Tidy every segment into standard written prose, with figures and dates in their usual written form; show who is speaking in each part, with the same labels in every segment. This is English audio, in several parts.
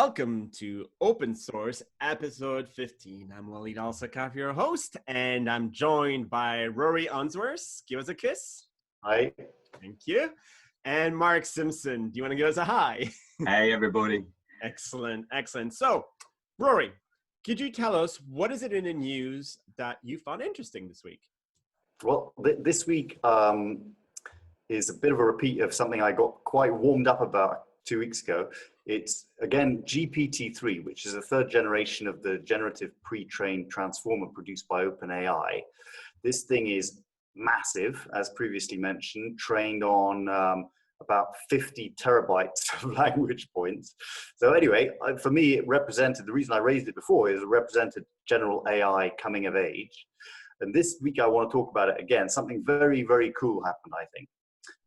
Speaker 1: welcome to Open Source episode 15. I'm Walid Al-Sakaf, your host, and I'm joined by Rory Unsworth. Give us a kiss.
Speaker 2: Hi.
Speaker 1: Thank you. And Mark Simpson. Do you want to give us a hi?
Speaker 3: Hey, everybody.
Speaker 1: Excellent, excellent. So, Rory, could you tell us what is it in the news that you found interesting this week?
Speaker 2: Well, this week is a bit of a repeat of something I got quite warmed up about 2 weeks ago. It's, again, GPT-3, which is the third generation of the generative pre-trained transformer produced by OpenAI. This thing is massive, as previously mentioned, trained on about 50 terabytes of language points. So anyway, for me, it represented, the reason I raised it before is it represented general AI coming of age. And this week I want to talk about it again. Something very, very cool happened, I think,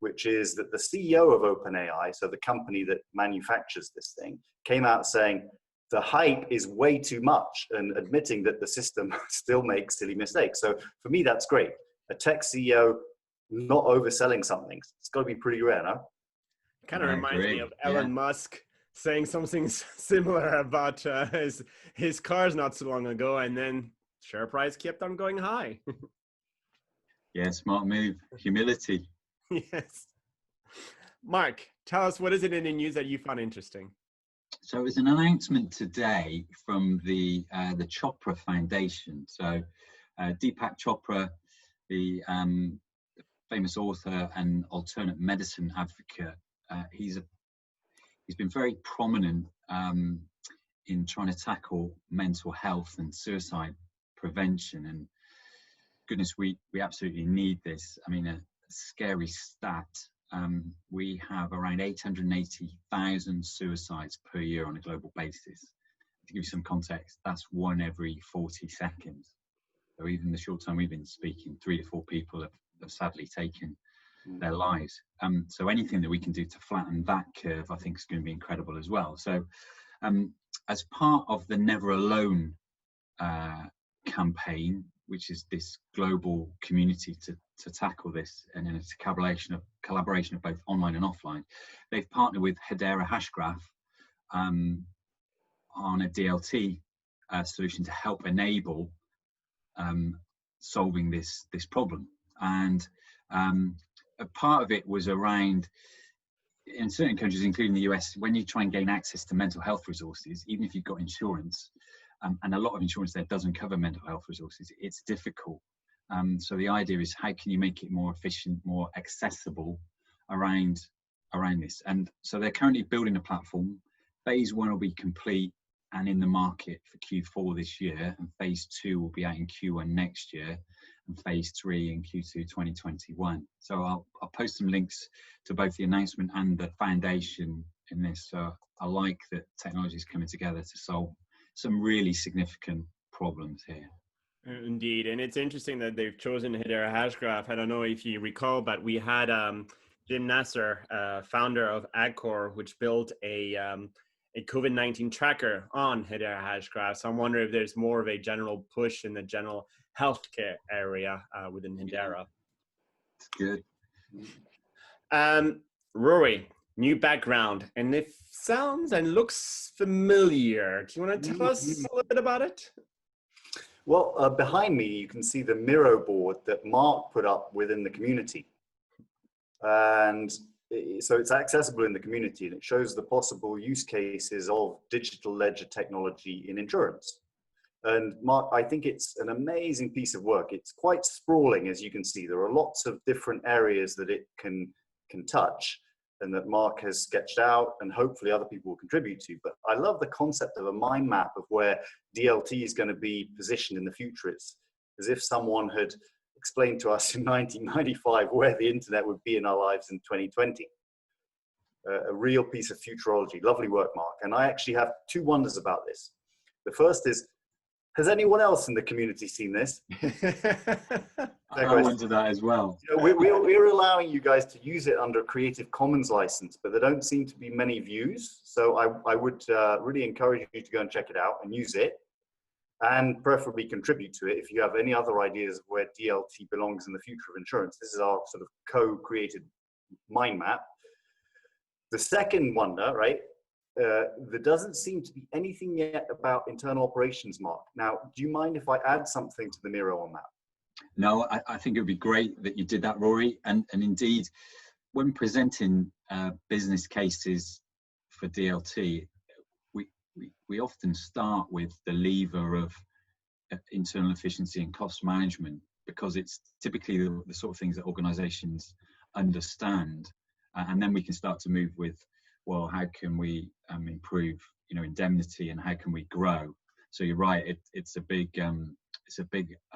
Speaker 2: which is that the CEO of OpenAI, so the company that manufactures this thing, came out saying the hype is way too much and admitting that the system still makes silly mistakes. So for me, that's great. A tech CEO not overselling something. It's got to be pretty rare, no?
Speaker 1: Kind of reminds me of Elon Musk saying something similar about his cars not so long ago, and then share price kept on going high.
Speaker 3: Yeah, smart move. Humility.
Speaker 1: Yes. Mark, tell us, what is it in the news that you found interesting?
Speaker 3: So it was an announcement today from the Chopra Foundation. So Deepak Chopra, the famous author and alternate medicine advocate, he's been very prominent in trying to tackle mental health and suicide prevention. And goodness, we absolutely need this. I mean, a scary stat. We have around 880,000 suicides per year on a global basis. To give you some context, that's 1 every 40 seconds. So even the short time we've been speaking, 3 to 4 people have sadly taken their lives. So anything that we can do to flatten that curve, I think, is going to be incredible as well. So as part of the Never Alone campaign, which is this global community to tackle this, and then it's a collaboration of both online and offline, they've partnered with Hedera Hashgraph on a DLT solution to help enable solving this problem. And a part of it was around, in certain countries, including the US, when you try and gain access to mental health resources, even if you've got insurance, and a lot of insurance there doesn't cover mental health resources, it's difficult. So the idea is, how can you make it more efficient, more accessible around this? And so they're currently building a platform. Phase 1 will be complete and in the market for Q4 this year, and phase 2 will be out in Q1 next year, and phase 3 in Q2 2021. So I'll post some links to both the announcement and the foundation in this. So I like that technology is coming together to solve some really significant problems here.
Speaker 1: Indeed, and it's interesting that they've chosen Hedera Hashgraph. I don't know if you recall, but we had Jim Nasser, founder of Agcor, which built a COVID-19 tracker on Hedera Hashgraph. So I'm wondering if there's more of a general push in the general healthcare area within Hedera.
Speaker 3: It's good.
Speaker 1: Rory, new background, and it sounds and looks familiar. Do you want to tell us a little bit about it?
Speaker 2: Well, behind me, you can see the Miro board that Mark put up within the community. And so it's accessible in the community, and it shows the possible use cases of digital ledger technology in insurance. And Mark, I think it's an amazing piece of work. It's quite sprawling, as you can see. There are lots of different areas that it can touch, and that Mark has sketched out, and hopefully other people will contribute to. But I love the concept of a mind map of where DLT is going to be positioned in the future. It's as if someone had explained to us in 1995 where the internet would be in our lives in 2020. A real piece of futurology. Lovely work, Mark. And I actually have 2 wonders about this. The first is, has anyone else in the community seen this?
Speaker 3: I wonder that as well.
Speaker 2: You know, we're allowing you guys to use it under a Creative Commons license, but there don't seem to be many views. So I would really encourage you to go and check it out and use it, and preferably contribute to it if you have any other ideas of where DLT belongs in the future of insurance. This is our sort of co-created mind map. The second wonder, right, there doesn't seem to be anything yet about internal operations, Mark. Now, do you mind if I add something to the Miro on that?
Speaker 3: No, I think it would be great that you did that, Rory. And indeed, when presenting business cases for DLT, we often start with the lever of internal efficiency and cost management, because it's typically the sort of things that organizations understand. And then we can start to move with, well, how can we improve, indemnity, and how can we grow? So you're right, it's a big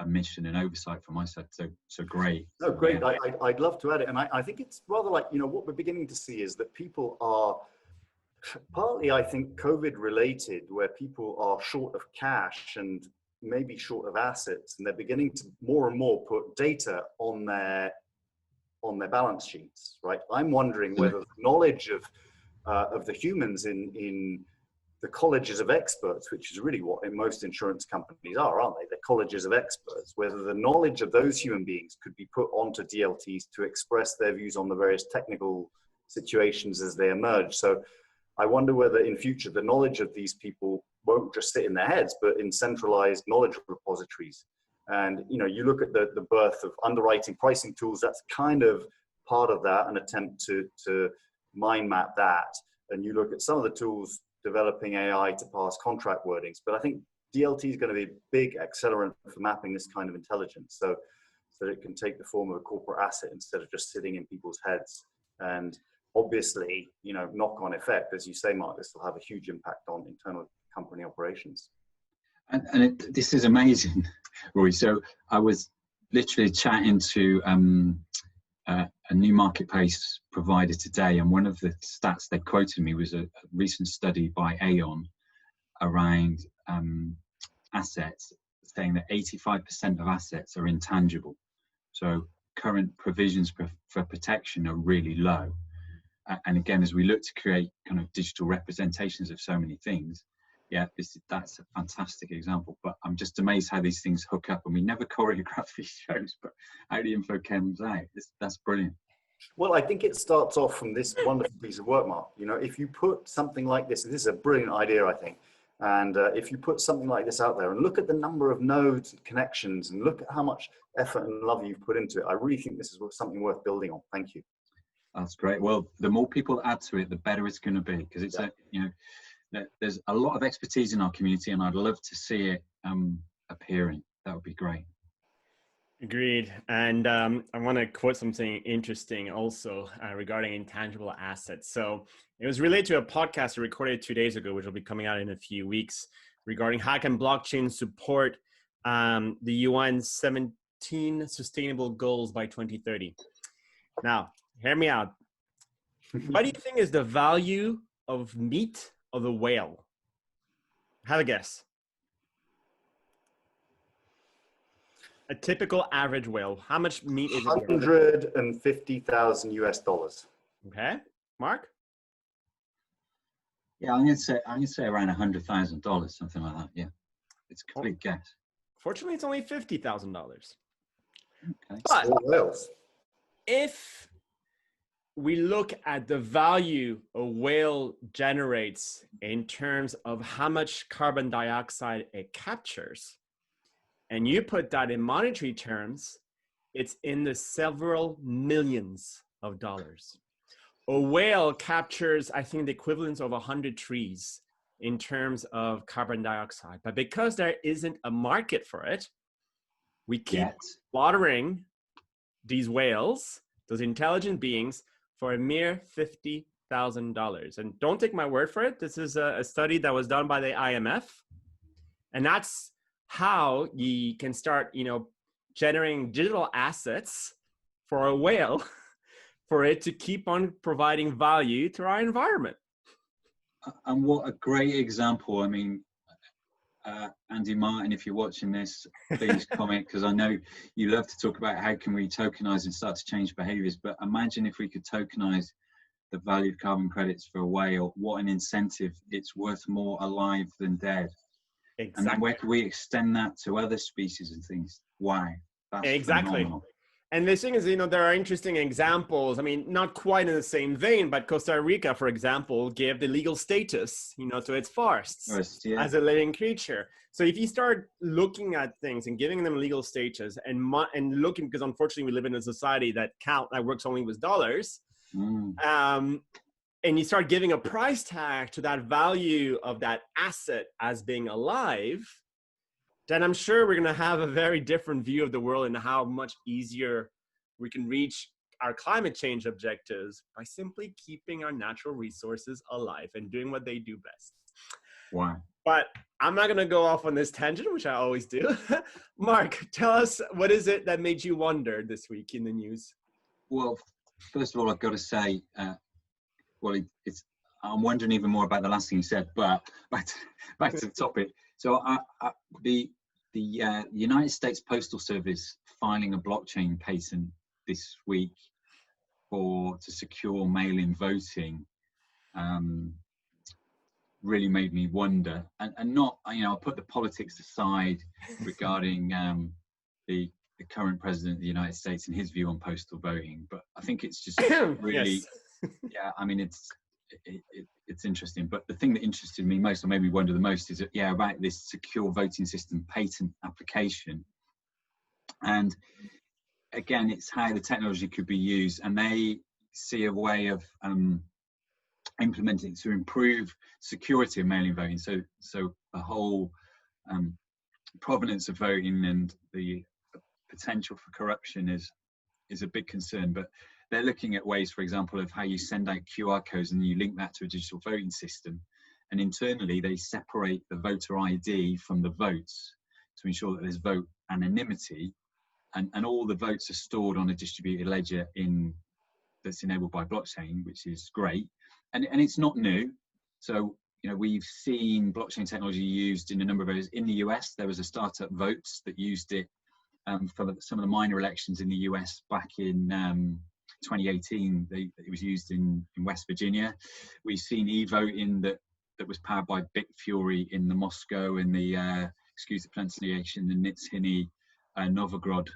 Speaker 3: mission and oversight from my side. So great.
Speaker 2: No, great. Yeah. I'd love to add it. And I think it's rather like, what we're beginning to see is that people are partly, I think, COVID related, where people are short of cash and maybe short of assets, and they're beginning to more and more put data on their balance sheets, right? I'm wondering whether the knowledge of the humans in the colleges of experts, which is really what most insurance companies are, aren't they? They're colleges of experts, whether the knowledge of those human beings could be put onto DLTs to express their views on the various technical situations as they emerge. So I wonder whether in future the knowledge of these people won't just sit in their heads, but in centralized knowledge repositories. And you look at the birth of underwriting pricing tools, that's kind of part of that, an attempt to mind map that. And you look at some of the tools developing AI to parse contract wordings. But I think DLT is going to be a big accelerant for mapping this kind of intelligence, so that it can take the form of a corporate asset instead of just sitting in people's heads. And obviously, knock-on effect, as you say, Mark, this will have a huge impact on internal company operations.
Speaker 3: And this is amazing, Rory. So I was literally chatting to a new marketplace provider today, and one of the stats they quoted me was a recent study by Aon around assets, saying that 85% of assets are intangible. So current provisions for protection are really low. And again, as we look to create kind of digital representations of so many things, that's a fantastic example. But I'm just amazed how these things hook up, and we never choreograph these shows, but how the info comes out. That's brilliant.
Speaker 2: Well, I think it starts off from this wonderful piece of work, Mark. If you put something like this is a brilliant idea, I think. And if you put something like this out there and look at the number of nodes and connections and look at how much effort and love you've put into it, I really think this is something worth building on. Thank you.
Speaker 3: That's great. Well, the more people add to it, the better it's going to be, because it's there's a lot of expertise in our community, and I'd love to see it appearing. That would be great.
Speaker 1: Agreed. And I want to quote something interesting also regarding intangible assets. So it was related to a podcast I recorded 2 days ago, which will be coming out in a few weeks, regarding how can blockchain support the UN's 17 sustainable goals by 2030. Now, hear me out. What do you think is the value of meat of a whale? Have a guess. A typical average whale. How much meat is it?
Speaker 2: $150,000 US.
Speaker 1: Okay, Mark.
Speaker 3: Yeah, I'm gonna say around $100,000, something like that. Yeah, it's a complete guess.
Speaker 1: Fortunately, it's only $50,000.
Speaker 3: Okay.
Speaker 1: But if we look at the value a whale generates in terms of how much carbon dioxide it captures, and you put that in monetary terms, it's in the several millions of dollars. A whale captures, I think, the equivalent of 100 trees in terms of carbon dioxide. But because there isn't a market for it, we keep slaughtering these whales, those intelligent beings, for a mere $50,000. And don't take my word for it. This is a study that was done by the IMF. And that's how you can start, generating digital assets for a whale for it to keep on providing value to our environment.
Speaker 3: And what a great example. I mean, Andy Martin, if you're watching this, please comment, because I know you love to talk about how can we tokenize and start to change behaviors. But imagine if we could tokenize the value of carbon credits for a whale. What an incentive. It's worth more alive than dead. Exactly. And then where can we extend that to other species and things? Wow. That's
Speaker 1: exactly.
Speaker 3: Phenomenal.
Speaker 1: And the thing is, there are interesting examples. I mean, not quite in the same vein, but Costa Rica, for example, gave the legal status, to its forests as a living creature. So if you start looking at things and giving them legal status and looking, because unfortunately we live in a society that works only with dollars, and you start giving a price tag to that value of that asset as being alive, then I'm sure we're going to have a very different view of the world and how much easier we can reach our climate change objectives by simply keeping our natural resources alive and doing what they do best.
Speaker 3: Wow.
Speaker 1: But I'm not going to go off on this tangent, which I always do. Mark, tell us, what is it that made you wonder this week in the news?
Speaker 3: Well, first of all, I've got to say, I'm wondering even more about the last thing you said, but back to the topic. So the United States Postal Service filing a blockchain patent this week to secure mail-in voting really made me wonder, and not, I'll put the politics aside regarding the current president of the United States and his view on postal voting, but I think it's just really, yeah, I mean, it's interesting. But the thing that interested me most, or made me wonder the most, is about this secure voting system patent application. And again, it's how the technology could be used, and they see a way of implementing it to improve security of mail-in voting. So the whole provenance of voting and the potential for corruption is a big concern. But they're looking at ways, for example, of how you send out QR codes and you link that to a digital voting system. And internally, they separate the voter ID from the votes to ensure that there's vote anonymity. And all the votes are stored on a distributed ledger that's enabled by blockchain, which is great. And it's not new. So, we've seen blockchain technology used in a number of areas. In the US, there was a startup, Votes, that used it for some of the minor elections in the US back in 2018. It was used in West Virginia. We've seen e-voting that was powered by Bitfury in the Moscow and the, excuse the pronunciation, the Nizhny Novgorod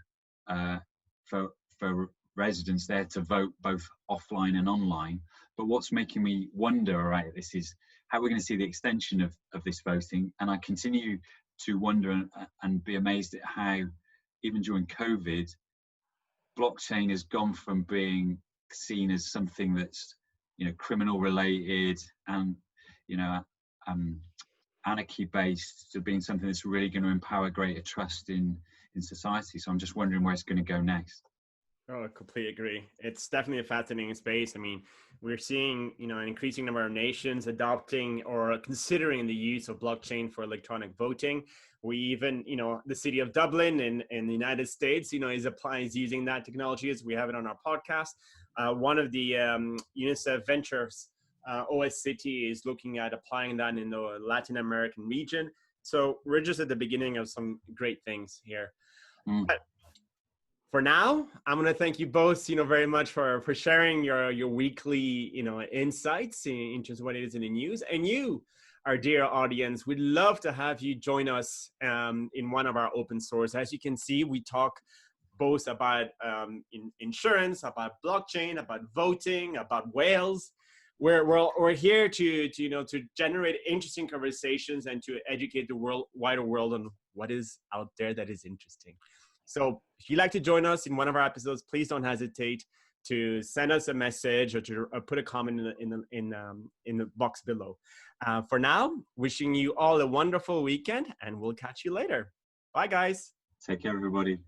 Speaker 3: for residents there to vote both offline and online. But what's making me wonder about this is how we're going to see the extension of this voting. And I continue to wonder and be amazed at how, even during COVID, blockchain has gone from being seen as something that's, criminal related and, anarchy based, to being something that's really going to empower greater trust in society. So I'm just wondering where it's going to go next.
Speaker 1: Oh, I completely agree. It's definitely a fascinating space. I mean, we're seeing, an increasing number of nations adopting or considering the use of blockchain for electronic voting. We even, the city of Dublin in the United States, is using that technology, as we have it on our podcast. One of the UNICEF Ventures OS City is looking at applying that in the Latin American region. So we're just at the beginning of some great things here. But for now, I'm going to thank you both, very much for sharing your weekly, insights into what it is in the news. And you, our dear audience, we'd love to have you join us in one of our open source. As you can see, we talk both about insurance, about blockchain, about voting, about whales. We're here to generate interesting conversations and to educate the wider world on what is out there that is interesting. So if you'd like to join us in one of our episodes, please don't hesitate to send us a message or to put a comment in the box below. For now, wishing you all a wonderful weekend, and we'll catch you later. Bye, guys.
Speaker 3: Take care, everybody.